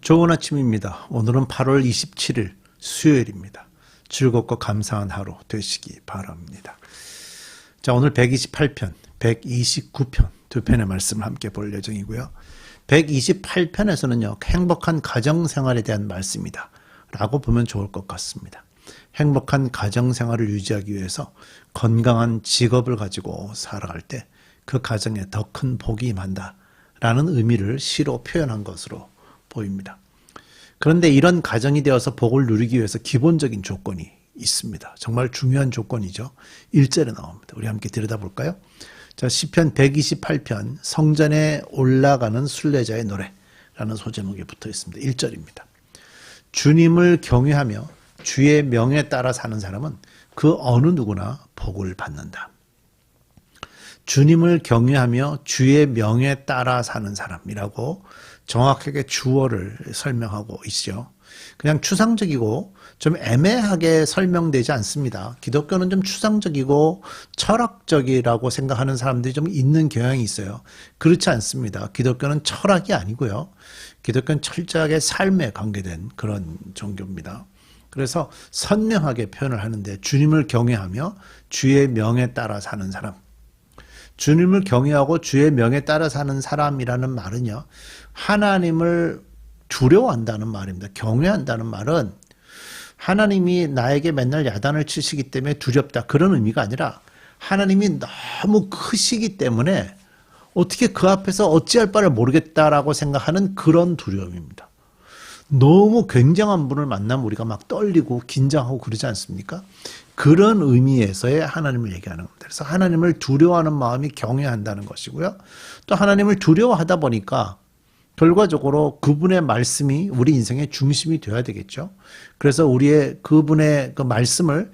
좋은 아침입니다. 오늘은 8월 27일 수요일입니다. 즐겁고 감사한 하루 되시기 바랍니다. 자, 오늘 128편, 129편 두 편의 말씀을 함께 볼 예정이고요. 128편에서는요, 행복한 가정생활에 대한 말씀이다 라고 보면 좋을 것 같습니다. 행복한 가정생활을 유지하기 위해서 건강한 직업을 가지고 살아갈 때 그 가정에 더 큰 복이 임한다 라는 의미를 시로 표현한 것으로 보입니다. 그런데 이런 가정이 되어서 복을 누리기 위해서 기본적인 조건이 있습니다. 정말 중요한 조건이죠. 1절에 나옵니다. 우리 함께 들여다볼까요? 자, 시편 128편 성전에 올라가는 순례자의 노래라는 소제목에 붙어 있습니다. 1절입니다. 주님을 경외하며 주의 명에 따라 사는 사람은 그 어느 누구나 복을 받는다. 주님을 경외하며 주의 명에 따라 사는 사람이라고 정확하게 주어를 설명하고 있죠. 그냥 추상적이고 좀 애매하게 설명되지 않습니다. 기독교는 좀 추상적이고 철학적이라고 생각하는 사람들이 좀 있는 경향이 있어요. 그렇지 않습니다. 기독교는 철학이 아니고요. 기독교는 철저하게 삶에 관계된 그런 종교입니다. 그래서 선명하게 표현을 하는데 주님을 경외하며 주의 명에 따라 사는 사람. 주님을 경외하고 주의 명에 따라 사는 사람이라는 말은요, 하나님을 두려워한다는 말입니다. 경외한다는 말은 하나님이 나에게 맨날 야단을 치시기 때문에 두렵다 그런 의미가 아니라 하나님이 너무 크시기 때문에 어떻게 그 앞에서 어찌할 바를 모르겠다라고 생각하는 그런 두려움입니다. 너무 굉장한 분을 만나면 우리가 막 떨리고 긴장하고 그러지 않습니까? 그런 의미에서의 하나님을 얘기하는 겁니다. 그래서 하나님을 두려워하는 마음이 경외한다는 것이고요. 또 하나님을 두려워하다 보니까 결과적으로 그분의 말씀이 우리 인생의 중심이 되어야 되겠죠. 그래서 우리의 그분의 그 말씀을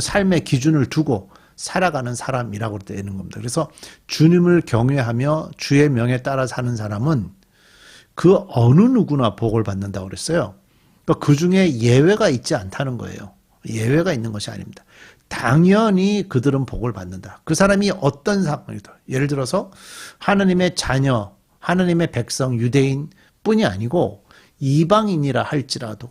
삶의 기준을 두고 살아가는 사람이라고 되는 겁니다. 그래서 주님을 경외하며 주의 명에 따라 사는 사람은 그 어느 누구나 복을 받는다고 그랬어요. 그러니까 그 중에 예외가 있지 않다는 거예요. 예외가 있는 것이 아닙니다. 당연히 그들은 복을 받는다. 그 사람이 어떤 상황이든, 예를 들어서 하나님의 자녀, 하나님의 백성, 유대인 뿐이 아니고 이방인이라 할지라도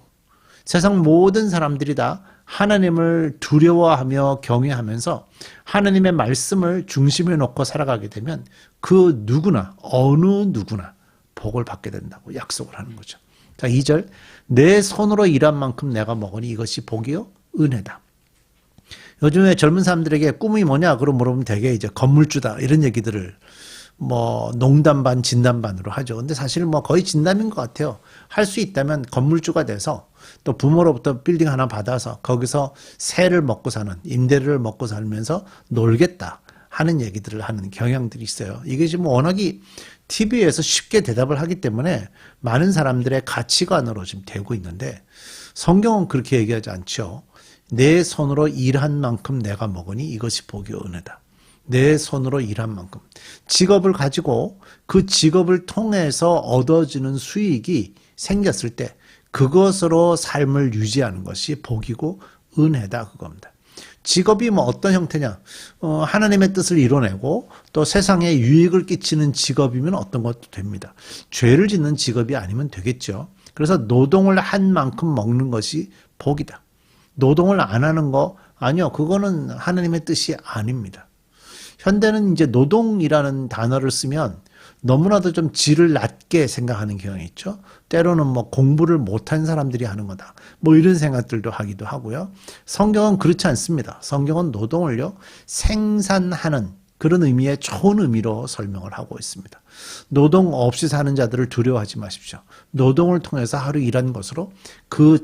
세상 모든 사람들이 다 하나님을 두려워하며 경외하면서 하나님의 말씀을 중심에 놓고 살아가게 되면 그 누구나, 어느 누구나 복을 받게 된다고 약속을 하는 거죠. 자, 2절. 내 손으로 일한 만큼 내가 먹으니 이것이 복이요 은혜다. 요즘에 젊은 사람들에게 꿈이 뭐냐 그러고 물어보면 되게 이제 건물주다 이런 얘기들을 뭐 농담 반 진담 반으로 하죠. 근데 사실 뭐 거의 진담인 것 같아요. 할 수 있다면 건물주가 돼서 또 부모로부터 빌딩 하나 받아서 거기서 세를 먹고 사는, 임대료를 먹고 살면서 놀겠다 하는 얘기들을 하는 경향들이 있어요. 이게 지금 워낙이 TV에서 쉽게 대답을 하기 때문에 많은 사람들의 가치관으로 지금 되고 있는데 성경은 그렇게 얘기하지 않죠. 내 손으로 일한 만큼 내가 먹으니 이것이 복이요 은혜다. 내 손으로 일한 만큼. 직업을 가지고 그 직업을 통해서 얻어지는 수익이 생겼을 때 그것으로 삶을 유지하는 것이 복이고 은혜다 그겁니다. 직업이 뭐 어떤 형태냐? 하나님의 뜻을 이뤄내고 또 세상에 유익을 끼치는 직업이면 어떤 것도 됩니다. 죄를 짓는 직업이 아니면 되겠죠. 그래서 노동을 한 만큼 먹는 것이 복이다. 노동을 안 하는 거 아니요. 그거는 하나님의 뜻이 아닙니다. 현대는 이제 노동이라는 단어를 쓰면 너무나도 좀 질을 낮게 생각하는 경향이 있죠. 때로는 뭐 공부를 못한 사람들이 하는 거다. 뭐 이런 생각들도 하기도 하고요. 성경은 그렇지 않습니다. 성경은 노동을요, 생산하는 그런 의미의 좋은 의미로 설명을 하고 있습니다. 노동 없이 사는 자들을 두려워하지 마십시오. 노동을 통해서 하루 일한 것으로 그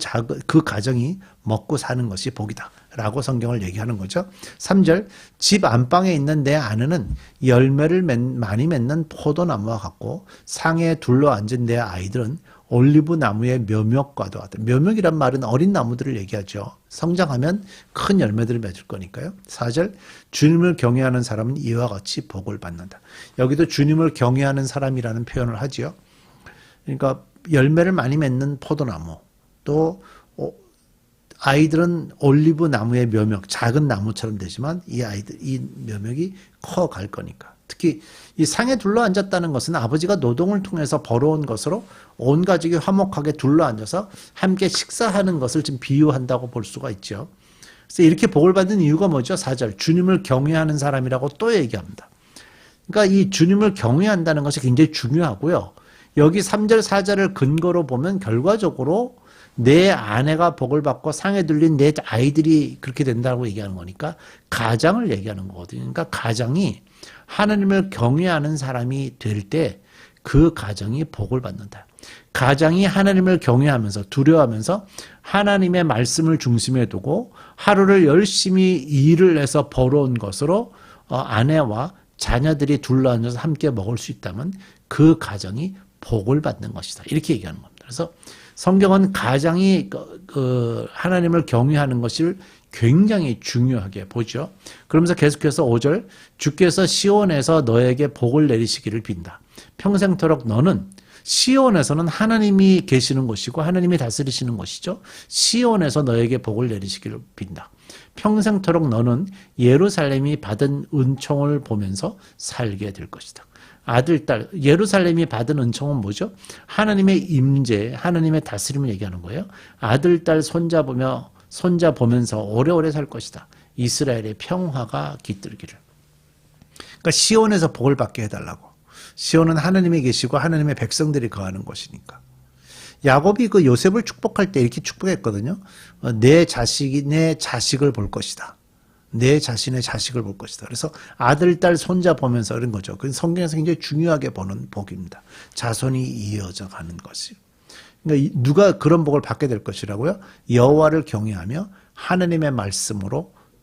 가정이 먹고 사는 것이 복이다 라고 성경을 얘기하는 거죠. 3절. 집 안방에 있는 내 아내는 열매를 많이 맺는 포도나무와 같고 상에 둘러앉은 내 아이들은 올리브 나무의 묘목과도 같다. 묘목이란 말은 어린 나무들을 얘기하죠. 성장하면 큰 열매들을 맺을 거니까요. 4절. 주님을 경외하는 사람은 이와 같이 복을 받는다. 여기도 주님을 경외하는 사람이라는 표현을 하지요. 그러니까 열매를 많이 맺는 포도나무, 또 아이들은 올리브 나무의 묘목, 작은 나무처럼 되지만 이 묘목이 커갈 거니까. 특히 이 상에 둘러앉았다는 것은 아버지가 노동을 통해서 벌어온 것으로 온 가족이 화목하게 둘러앉아서 함께 식사하는 것을 좀 비유한다고 볼 수가 있죠. 그래서 이렇게 복을 받는 이유가 뭐죠? 4절 주님을 경외하는 사람이라고 또 얘기합니다. 그러니까 이 주님을 경외한다는 것이 굉장히 중요하고요. 여기 3절 4절을 근거로 보면 결과적으로 내 아내가 복을 받고 상에 들린 내 아이들이 그렇게 된다고 얘기하는 거니까 가장을 얘기하는 거거든요. 그러니까 가장이 하나님을 경외하는 사람이 될 때 그 가정이 복을 받는다. 가장이 하나님을 경외하면서 두려워하면서 하나님의 말씀을 중심에 두고 하루를 열심히 일을 해서 벌어온 것으로 아내와 자녀들이 둘러앉아서 함께 먹을 수 있다면 그 가정이 복을 받는 것이다. 이렇게 얘기하는 겁니다. 그래서 성경은 가장이 하나님을 경외하는 것을 굉장히 중요하게 보죠. 그러면서 계속해서 5절 주께서 시온에서 너에게 복을 내리시기를 빈다. 평생토록 너는 시온에서는 하나님이 계시는 곳이고 하나님이 다스리시는 곳이죠. 시온에서 너에게 복을 내리시기를 빈다. 평생토록 너는 예루살렘이 받은 은총을 보면서 살게 될 것이다. 아들, 딸, 예루살렘이 받은 은총은 뭐죠? 하나님의 임재, 하나님의 다스림을 얘기하는 거예요. 아들, 딸, 손자 보면서 오래오래 살 것이다. 이스라엘의 평화가 깃들기를. 그러니까 시온에서 복을 받게 해달라고. 시온은 하나님이 계시고 하나님의 백성들이 거하는 곳이니까. 야곱이 그 요셉을 축복할 때 이렇게 축복했거든요. 내 자식이 내 자식을 볼 것이다. 내 자신의 자식을 볼 것이다. 그래서 아들, 딸, 손자 보면서 그런 거죠. 그 성경에서 굉장히 중요하게 보는 복입니다. 자손이 이어져 가는 것이. 그러니까 누가 그런 복을 받게 될 것이라고요? 여호와를 경외하며 하나님의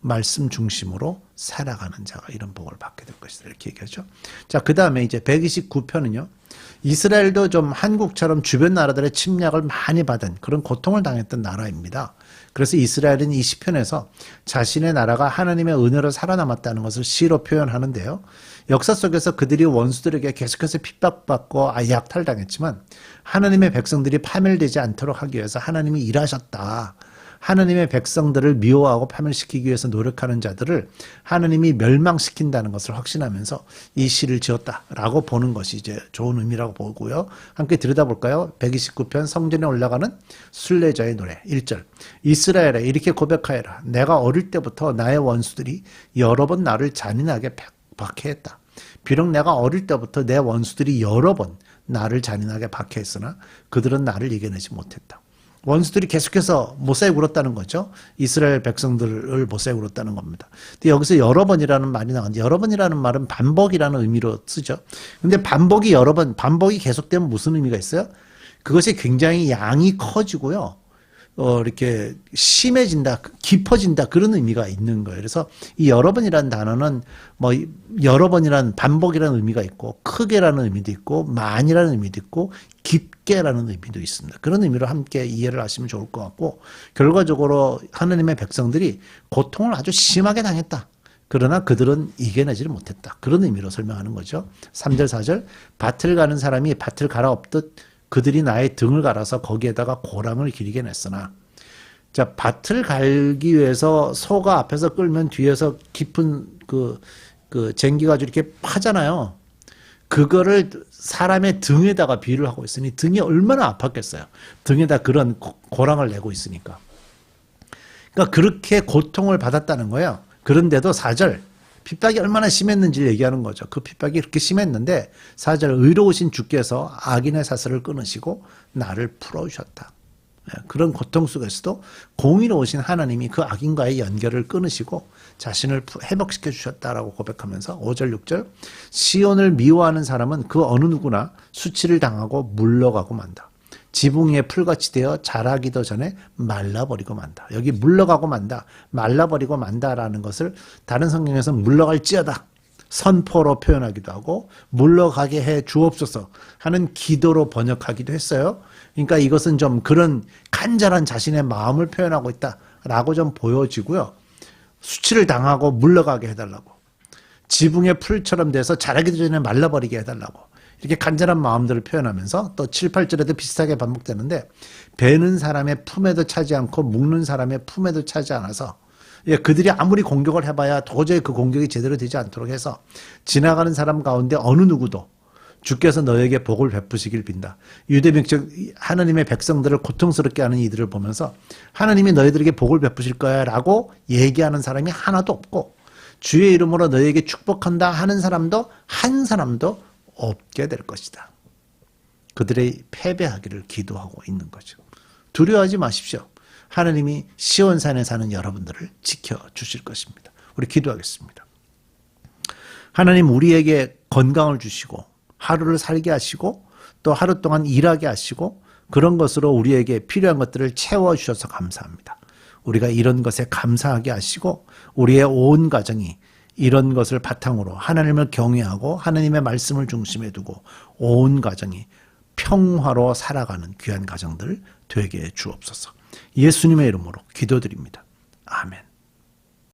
말씀 중심으로 살아가는 자가 이런 복을 받게 될 것이다. 이렇게 얘기하죠. 자, 그 다음에 이제 129편은요. 이스라엘도 좀 한국처럼 주변 나라들의 침략을 많이 받은 그런 고통을 당했던 나라입니다. 그래서 이스라엘은 이 시편에서 자신의 나라가 하나님의 은혜로 살아남았다는 것을 시로 표현하는데요. 역사 속에서 그들이 원수들에게 계속해서 핍박받고 약탈당했지만 하나님의 백성들이 파멸되지 않도록 하기 위해서 하나님이 일하셨다. 하나님의 백성들을 미워하고 파멸시키기 위해서 노력하는 자들을 하나님이 멸망시킨다는 것을 확신하면서 이 시를 지었다라고 보는 것이 이제 좋은 의미라고 보고요. 함께 들여다볼까요? 129편 성전에 올라가는 순례자의 노래 1절 이스라엘에 이렇게 고백하여라. 내가 어릴 때부터 나의 원수들이 여러 번 나를 잔인하게 박해했다. 비록 내가 어릴 때부터 내 원수들이 여러 번 나를 잔인하게 박해했으나 그들은 나를 이겨내지 못했다. 원수들이 계속해서 못살게 굴었다는 거죠. 이스라엘 백성들을 못살게 굴었다는 겁니다. 근데 여기서 여러 번이라는 말이 나왔는데 여러 번이라는 말은 반복이라는 의미로 쓰죠. 근데 반복이 여러 번, 반복이 계속되면 무슨 의미가 있어요? 그것이 굉장히 양이 커지고요. 이렇게 심해진다, 깊어진다 그런 의미가 있는 거예요. 그래서 이 여러 번이라는 단어는 뭐 여러 번이라는 반복이라는 의미가 있고 크게라는 의미도 있고 많이라는 의미도 있고 깊게라는 의미도 있습니다. 그런 의미로 함께 이해를 하시면 좋을 것 같고 결과적으로 하나님의 백성들이 고통을 아주 심하게 당했다. 그러나 그들은 이겨내지를 못했다. 그런 의미로 설명하는 거죠. 3절 4절 밭을 가는 사람이 밭을 갈아엎듯 그들이 나의 등을 갈아서 거기에다가 고랑을 기리게 냈으나 자 밭을 갈기 위해서 소가 앞에서 끌면 뒤에서 깊은 그 쟁기 가지고 이렇게 파잖아요. 그거를 사람의 등에다가 비유를 하고 있으니 등이 얼마나 아팠겠어요. 등에다 그런 고랑을 내고 있으니까. 그러니까 그렇게 고통을 받았다는 거예요. 그런데도 4절 핍박이 얼마나 심했는지를 얘기하는 거죠. 그 핍박이 그렇게 심했는데 4절 의로우신 주께서 악인의 사슬을 끊으시고 나를 풀어주셨다. 그런 고통 속에서도 공의로우신 하나님이 그 악인과의 연결을 끊으시고 자신을 회복시켜 주셨다라고 고백하면서 5절 6절 시온을 미워하는 사람은 그 어느 누구나 수치를 당하고 물러가고 만다. 지붕 위에 풀같이 되어 자라기도 전에 말라버리고 만다. 여기 물러가고 만다, 말라버리고 만다라는 것을 다른 성경에서는 물러갈지어다 선포로 표현하기도 하고 물러가게 해 주옵소서 하는 기도로 번역하기도 했어요. 그러니까 이것은 좀 그런 간절한 자신의 마음을 표현하고 있다라고 좀 보여지고요. 수치를 당하고 물러가게 해달라고. 지붕의 풀처럼 돼서 자라기도 전에 말라버리게 해달라고. 이렇게 간절한 마음들을 표현하면서 또 7, 8절에도 비슷하게 반복되는데 베는 사람의 품에도 차지 않고 묶는 사람의 품에도 차지 않아서 예, 그들이 아무리 공격을 해봐야 도저히 그 공격이 제대로 되지 않도록 해서 지나가는 사람 가운데 어느 누구도 주께서 너에게 복을 베푸시길 빈다. 유대 백성, 하나님의 백성들을 고통스럽게 하는 이들을 보면서 하나님이 너희들에게 복을 베푸실 거야 라고 얘기하는 사람이 하나도 없고 주의 이름으로 너희에게 축복한다 하는 사람도 한 사람도 없게 될 것이다. 그들의 패배하기를 기도하고 있는 거죠. 두려워하지 마십시오. 하나님이 시온산에 사는 여러분들을 지켜주실 것입니다. 우리 기도하겠습니다. 하나님 우리에게 건강을 주시고 하루를 살게 하시고 또 하루 동안 일하게 하시고 그런 것으로 우리에게 필요한 것들을 채워주셔서 감사합니다. 우리가 이런 것에 감사하게 하시고 우리의 온 가정이 이런 것을 바탕으로 하나님을 경외하고 하나님의 말씀을 중심에 두고 온 가정이 평화로 살아가는 귀한 가정들 되게 주옵소서. 예수님의 이름으로 기도드립니다. 아멘.